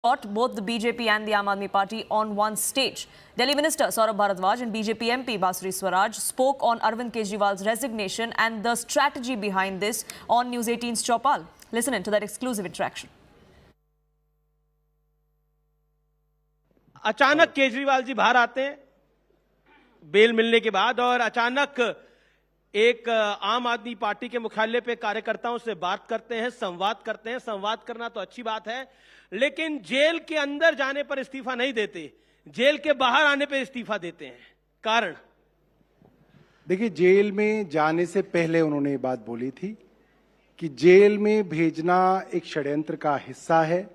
Got both the BJP and the Aam Aadmi Party on one stage. Delhi Minister Saurabh Bharadwaj and BJP MP Basuri Swaraj spoke on Arvind Kejriwal's resignation and the strategy behind this on News 18's Chopal. Listen in to that exclusive interaction. अचानक केजरीवाल जी बाहर आते हैं bell मिलने के बाद और अचानक एक आम आदमी पार्टी के मुख्यालय पे कार्यकर्ताओं से बात करते हैं, संवाद करते हैं। संवाद करना तो अच्छी बात है, लेकिन जेल के अंदर जाने पर इस्तीफा नहीं देते, जेल के बाहर आने पर इस्तीफा देते हैं। कारण देखिए, जेल में जाने से पहले उन्होंने ये बात बोली थी कि जेल में भेजना एक षड्यंत्र का हिस्सा है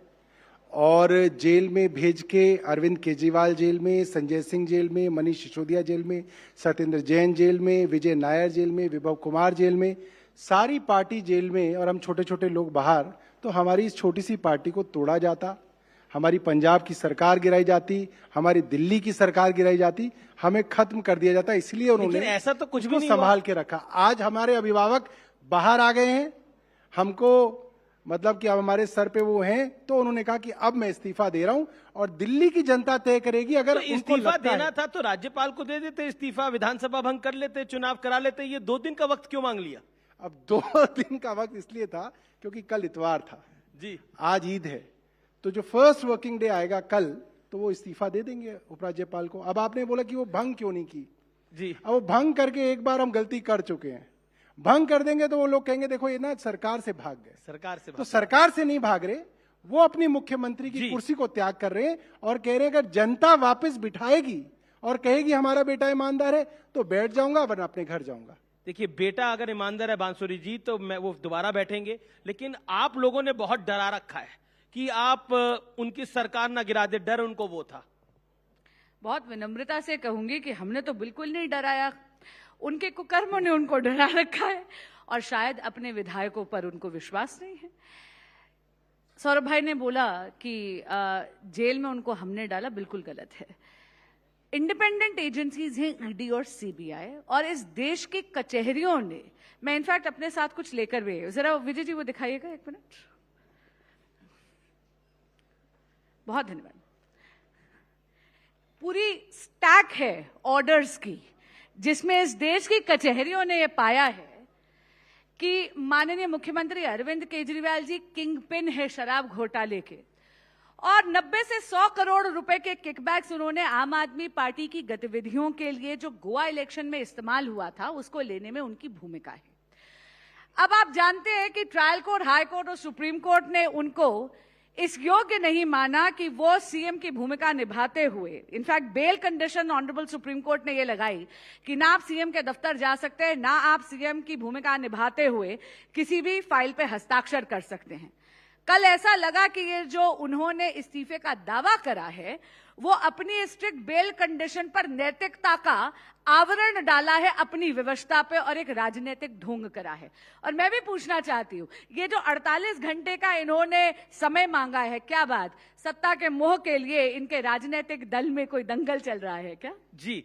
और जेल में भेज के अरविंद केजरीवाल जेल में, संजय सिंह जेल में, मनीष सिसोदिया जेल में, सत्येंद्र जैन जेल में, विजय नायर जेल में, विभव कुमार जेल में, सारी पार्टी जेल में और हम छोटे छोटे लोग बाहर, तो हमारी इस छोटी सी पार्टी को तोड़ा जाता, हमारी पंजाब की सरकार गिराई जाती, हमारी दिल्ली की सरकार गिराई जाती, हमें खत्म कर दिया जाता। इसलिए उन्होंने ऐसा तो कुछ भी नहीं संभाल के रखा। आज हमारे अभिभावक बाहर आ गए हैं, हमको मतलब कि अब हमारे सर पे वो हैं, तो उन्होंने कहा कि अब मैं इस्तीफा दे रहा हूं और दिल्ली की जनता तय करेगी। अगर तो इस्तीफा देना था तो राज्यपाल को दे देते इस्तीफा, विधानसभा भंग कर लेते, चुनाव करा लेते। ये 2 दिन का वक्त क्यों मांग लिया? अब 2 दिन का वक्त इसलिए था क्योंकि कल इतवार था जी, आज ईद है, तो जो फर्स्ट वर्किंग डे आएगा कल, तो वो इस्तीफा दे देंगे उपराज्यपाल को। अब आपने बोला कि वो भंग क्यों नहीं की जी, अब वो भंग करके एक बार हम गलती कर चुके हैं, भंग कर देंगे तो वो लोग कहेंगे देखो ये ना सरकार से भाग गए। तो सरकार से नहीं भाग रहे, वो अपनी मुख्यमंत्री की कुर्सी को त्याग कर रहे हैं और कह रहे हैं अगर जनता वापस बिठाएगी और कहेगी हमारा बेटा ईमानदार है तो बैठ जाऊंगा, वरना अपने घर जाऊंगा। देखिए, बेटा अगर ईमानदार है बांसुरी जी तो मैं वो दोबारा बैठेंगे, लेकिन आप लोगों ने बहुत डरा रखा है कि आप उनकी सरकार ना गिरा दे, डर उनको वो था। बहुत विनम्रता से कहूंगी कि हमने तो बिल्कुल नहीं डराया, उनके कुकर्मों ने उनको डरा रखा है और शायद अपने विधायकों पर उनको विश्वास नहीं है। सौरभ भाई ने बोला कि जेल में उनको हमने डाला, बिल्कुल गलत है। इंडिपेंडेंट एजेंसीज हैं ईडी और सीबीआई, और इस देश की कचहरियों ने, मैं इनफैक्ट अपने साथ कुछ लेकर भी, जरा विजय जी वो दिखाइएगा 1 मिनट। बहुत धन्यवाद। पूरी स्टैक है ऑर्डर्स की, जिसमें इस देश की कचहरियों ने यह पाया है कि माननीय मुख्यमंत्री अरविंद केजरीवाल जी किंग पिन है शराब घोटाले के, और 90 से 100 करोड़ रुपए के किकबैक्स उन्होंने आम आदमी पार्टी की गतिविधियों के लिए जो गोवा इलेक्शन में इस्तेमाल हुआ था उसको लेने में उनकी भूमिका है। अब आप जानते हैं कि ट्रायल कोर्ट, हाई कोर्ट और सुप्रीम कोर्ट ने उनको इस योग्य नहीं माना कि वो सीएम की भूमिका निभाते हुए, in fact bail condition honourable supreme court ने ये लगाई कि ना आप सीएम के दफ्तर जा सकते हैं, ना आप सीएम की भूमिका निभाते हुए किसी भी फाइल पे हस्ताक्षर कर सकते हैं। कल ऐसा लगा कि ये जो उन्होंने इस्तीफे का दावा करा है वो अपनी स्ट्रिक्ट बेल कंडीशन पर नैतिकता का आवरण डाला है अपनी व्यवस्था पे और एक राजनीतिक ढोंग करा है। और मैं भी पूछना चाहती हूं, ये जो 48 घंटे का इन्होंने समय मांगा है, क्या बात सत्ता के मोह के लिए इनके राजनीतिक दल में कोई दंगल चल रहा है क्या? जी,